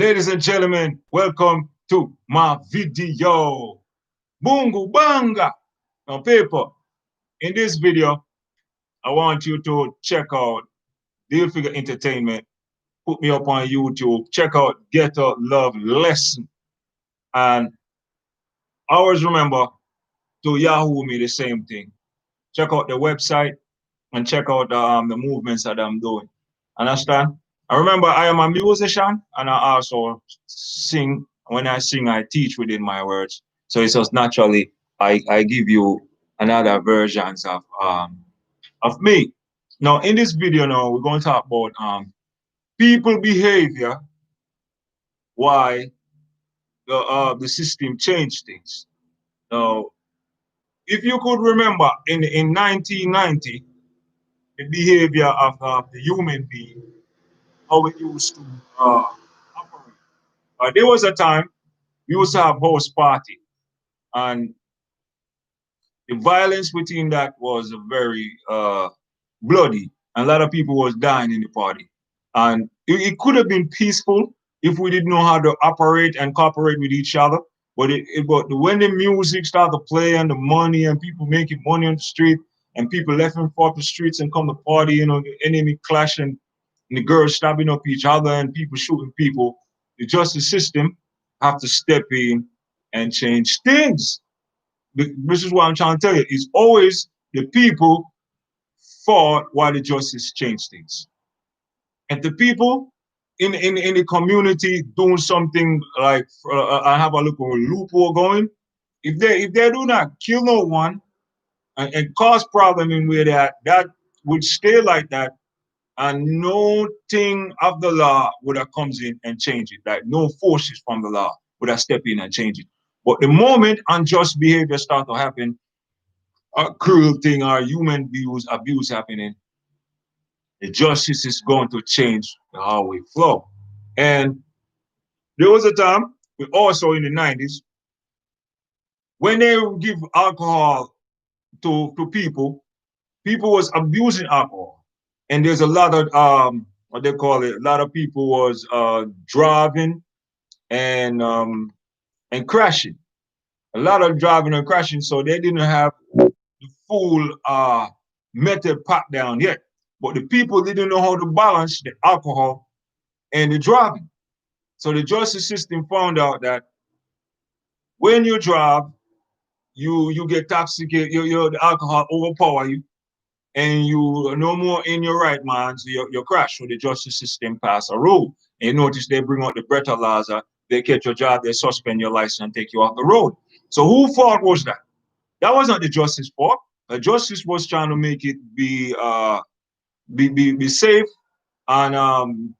Ladies and gentlemen, welcome to my video. Bungu Banga. Now, people, in this video, I want you to check out Deal Figure Entertainment. Put me up on YouTube. Check out Ghetto Love Lesson. And always remember to Yahoo me the same thing. Check out the website and check out the movements that I'm doing. Understand? I remember I am a musician and I also sing. When I sing, I teach within my words. So it's just naturally I give you another versions of me. Now in this video now we're going to talk about people behavior, why the system changed things. Now if you could remember in 1990 the behavior of the human being, how it used to operate. There was a time we used to have house party, and the violence within that was very bloody, and a lot of people was dying in the party. And it could have been peaceful if we didn't know how to operate and cooperate with each other. But when the music started to play and the money and people making money on the street and people left and off the streets and come to party, the enemy clashing and the girls stabbing up each other and people shooting people, the justice system have to step in and change things. This is what I'm trying to tell you. It's always the people fought while the justice changed things. And the people in the community doing something like I have a little loophole going. If they do not kill no one and cause problem in where that would stay like that, and no thing of the law would have comes in and change it. Like no forces from the law would have step in and change it. But the moment unjust behavior start to happen, a cruel thing or human abuse happening, the justice is going to change how we flow. And there was a time, also in the 90s, when they would give alcohol to people was abusing alcohol. And there's a lot of what they call it, a lot of people was driving and crashing. A lot of driving and crashing, so they didn't have the full method pat down yet. But the people didn't know how to balance the alcohol and the driving. So the justice system found out that when you drive, you get intoxicated, the alcohol overpower you, and you are no more in your right mind, so you crash. So the justice system pass a rule. And you notice they bring out the breathalyzer, they catch your job, they suspend your license and take you off the road. So who fault was that? That wasn't the justice fault. The justice was trying to make it be safe and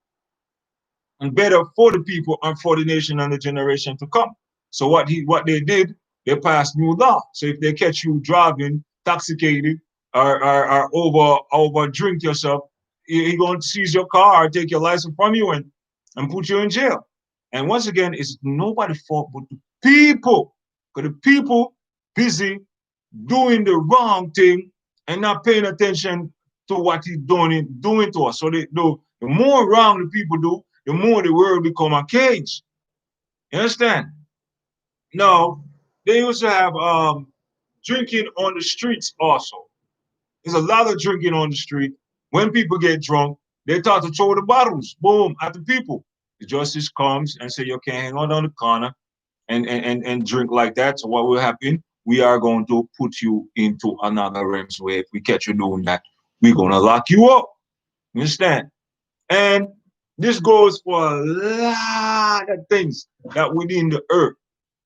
better for the people and for the nation and the generation to come. So what they did, they passed new law. So if they catch you driving intoxicated or over drink yourself, he going to seize your car or take your license from you and put you in jail. And once again, it's nobody's fault but the people. Because the people busy doing the wrong thing and not paying attention to what he's doing to us. So the more wrong the people do, the more the world become a cage. You understand? Now, they used to have drinking on the streets also. There's a lot of drinking on the street. When people get drunk, they start to throw the bottles, boom, at the people. The justice comes and say, you can't hang out on the corner and drink like that. So what will happen? We are going to put you into another realms where if we catch you doing that, we're going to lock you up. You understand? And this goes for a lot of things that within the earth.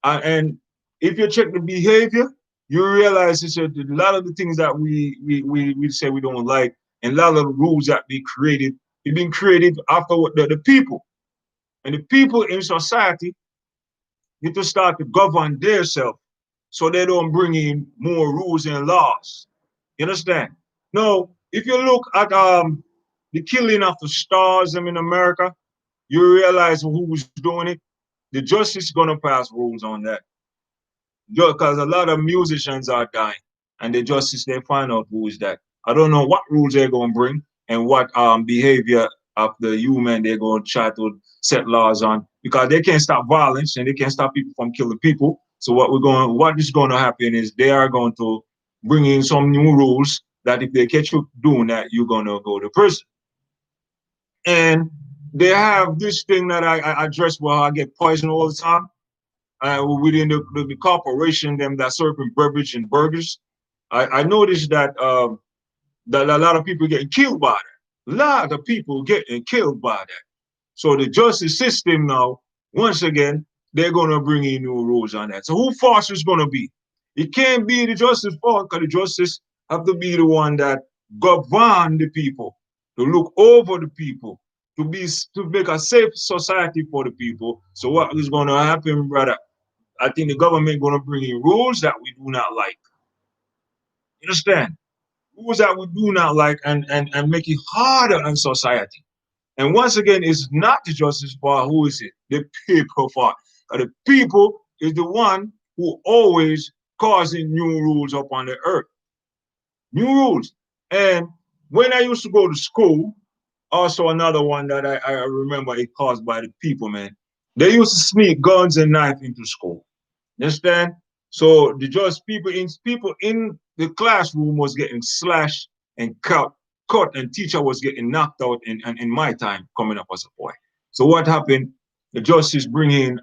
And if you check the behavior, you realize it's a lot of the things that we say we don't like, and a lot of the rules that be created, they've been created after the people. And the people in society need to start to govern themselves so they don't bring in more rules and laws. You understand? Now, if you look at the killing of the stars in America, you realize who was doing it. The justice is gonna pass rules on that. Because a lot of musicians are dying, and the justice they find out who is that. I don't know what rules they're gonna bring and what behavior of the human they're gonna try to set laws on. because they can't stop violence and they can't stop people from killing people. So what is going to happen is they are going to bring in some new rules that if they catch you doing that, you're going to go to prison. And they have this thing that I address where I get poisoned all the time. Within the corporation, them that serving beverage and burgers, I noticed that a lot of people getting killed by that. A lot of people getting killed by that. So the justice system now, once again, they're going to bring in new rules on that. So who fault is going to be? It can't be the justice fault because the justice have to be the one that govern the people, to look over the people, to make a safe society for the people. So what is going to happen, brother? I think the government going to bring in rules that we do not like. You understand? Rules that we do not like and make it harder on society. And once again, it's not the justice fault. Who is it? The people fault. The people is the one who always causing new rules up on the earth. New rules. And when I used to go to school, also another one that I remember it caused by the people, man. They used to sneak guns and knives into school. You understand? So the just people in the classroom was getting slashed and cut, and teacher was getting knocked out in my time coming up as a boy. So what happened? The justice bring in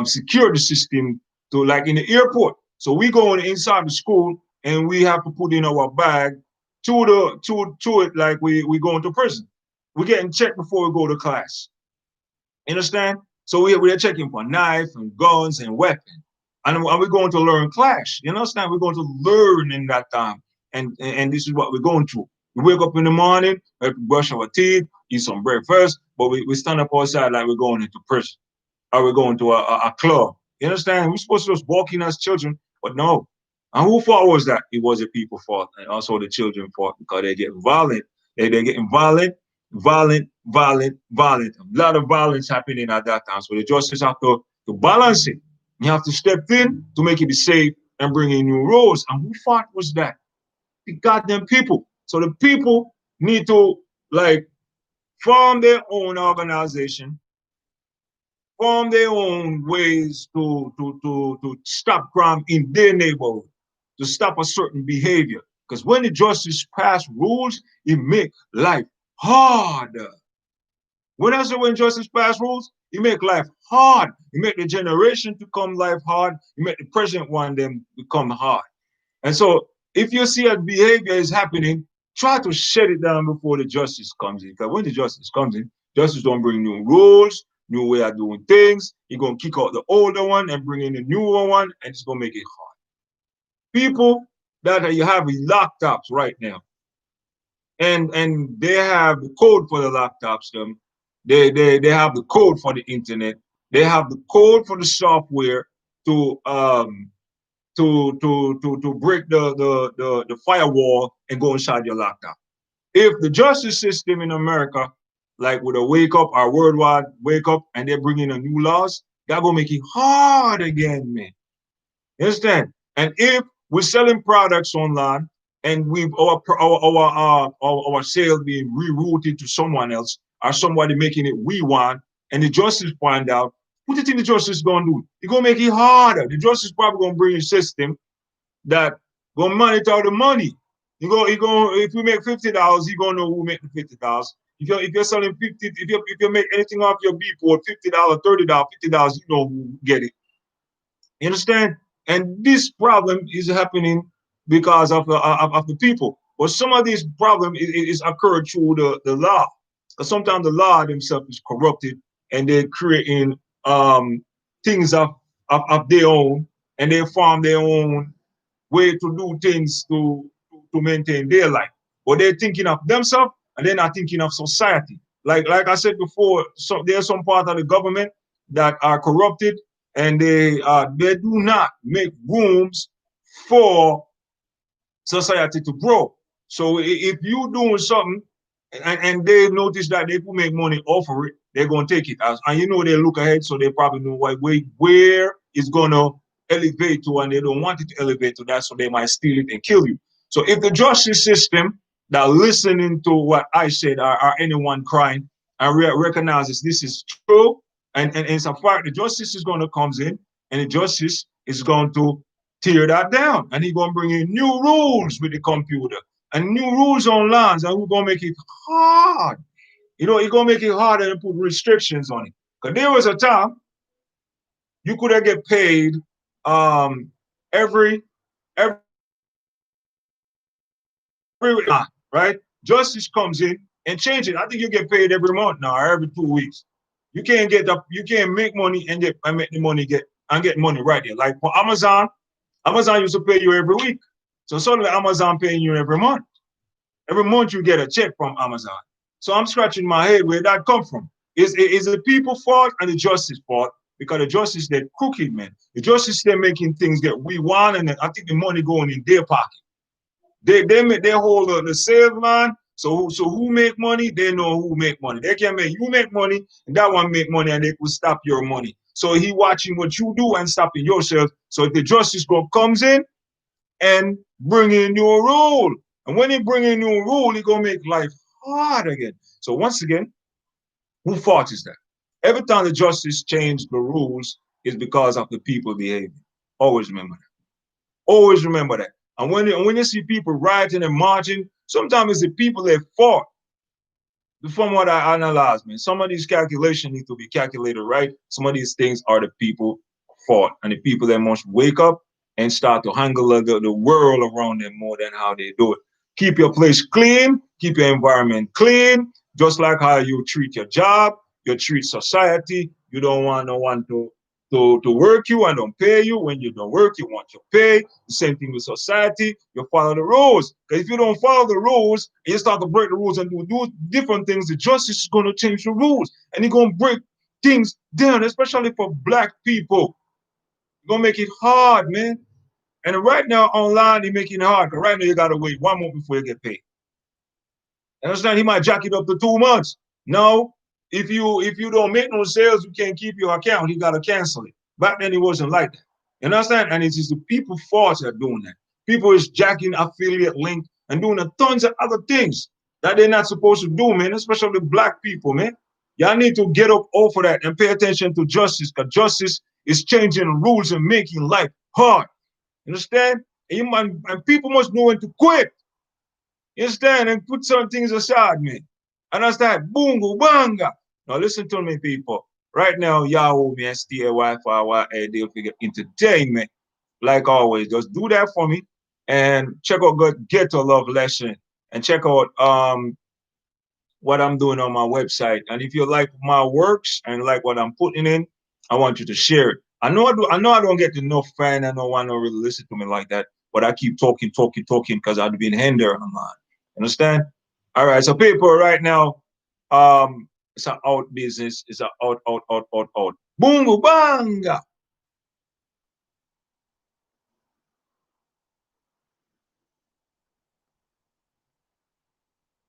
security system to like in the airport. So we go inside the school and we have to put in our bag to it like we going to prison. We're getting checked before we go to class. Understand? So we're checking for knife and guns and weapons. And we're going to learn clash. You understand? We're going to learn in that time. And this is what we're going through. We wake up in the morning, we have to brush our teeth, eat some breakfast, but we stand up outside like we're going into prison. Or we're going to a club. You understand? We're supposed to just walk in as children, but no. And who fault was that? It was the people fault and also the children fault because they get violent. They're getting violent. A lot of violence happening at that time. So the justice have to balance it. You have to step in to make it safe and bring in new rules. And who fought was that? The goddamn people. So the people need to like form their own organization, form their own ways to stop crime in their neighborhood, to stop a certain behavior. Because when the justice pass rules, it make life harder. When I say when justice pass rules, it make life hard. It make the generation to come life hard. It make the present one them become hard. And so if you see a behavior is happening, try to shut it down before the justice comes in. Because when the justice comes in, justice don't bring new rules, new way of doing things. He's gonna kick out the older one and bring in the newer one, and it's gonna make it hard. People that you have laptops right now, and they have the code for the laptops, they have the code for the internet, they have the code for the software to break the firewall and go inside your laptop. If the justice system in America, like with a wake up or worldwide wake up and they bring in a new laws, that gonna make it hard again, man. You understand? And if we're selling products online and our sale being rerouted to someone else or somebody making it we want, and the justice find out, what do you think the justice gonna do? It's gonna make it harder. The justice probably gonna bring a system that gonna monitor the money. If we make $50, you gonna know who make the $50. If you're selling 50, if you make anything off your B board, $50, $30, $50, you know who get it. You understand? And this problem is happening because of the people. But some of these problems is occurred through the law. Because sometimes the law themselves is corrupted and they're creating things of their own, and they form their own way to do things to maintain their life. But they're thinking of themselves and they're not thinking of society. Like I said before, so there's some part of the government that are corrupted and they do not make rooms for society to grow. So if you doing something and they notice that they could make money off of it, they're gonna take it. And you know they look ahead, so they probably know where it's gonna elevate to, and they don't want it to elevate to that, so they might steal it and kill you. So if the justice system that listening to what I said or anyone crying and recognizes this is true, And it's a fact the justice is going to come in, and the justice is going to tear that down. And he's going to bring in new rules with the computer and new rules on lands, and we're going to make it hard. You know, he's going to make it harder and put restrictions on it. Because there was a time you could have get paid every right? Justice comes in and change it. I think you get paid every month now or every 2 weeks. You can't get the, you can't make money and make the money get money right there. Like for Amazon, Amazon used to pay you every week. So suddenly Amazon paying you every month. Every month you get a check from Amazon. So I'm scratching my head where that come from. Is the people fault and the justice fault? Because the justice they're crooked, man. The justice they're making things that we want, and I think the money going in their pocket. They hold the sales line. So who make money? They know who make money. They can make you make money, and that one make money, and they will stop your money. So he watching what you do and stopping yourself. So if the justice group comes in and bring in your rule, and when he bring in your rule, he gonna make life hard again. So once again, who fault is that? Every time the justice change the rules is because of the people behaving. Always remember that. Always remember that. And when you see people rioting and marching, sometimes it's the people that fought. From what I analyze, man, some of these calculations need to be calculated right. Some of these things are the people fought, and the people that must wake up and start to handle the world around them more than how they do it. Keep your place clean, keep your environment clean, just like how you treat your job, you treat society. You don't want no one to work you and don't pay you. When you don't work, you want your pay. The same thing with society. You follow the rules. Because if you don't follow the rules, and you start to break the rules and do different things, the justice is going to change the rules. And it's going to break things down, especially for black people. It's going to make it hard, man. And right now, online, they're making it hard. Because right now, you got to wait 1 month before you get paid. Understand? He might jack it up to 2 months. No, if you don't make no sales, you can't keep your account. You got to cancel it. Back then, it wasn't like that. You understand? And it is the people fault that are doing that. People is jacking affiliate link and doing tons of other things that they're not supposed to do, man, especially black people, man. Y'all need to get up off of that and pay attention to justice, because justice is changing rules and making life hard. You understand? And people must know when to quit. You understand? And put some things aside, man. Understand? Boongo, banga. Now listen to me, people. Right now, Yahoo, me and stay Wi-Fi while they'll figure entertainment. Like always, just do that for me. And check out Get a Love Lesson. And check out what I'm doing on my website. And if you like my works and like what I'm putting in, I want you to share it. I know I don't get enough fan. I don't want to really listen to me like that. But I keep talking because I've been hindered online. Understand? All right. So people right now, it's an out business. It's an out. Boom, banga.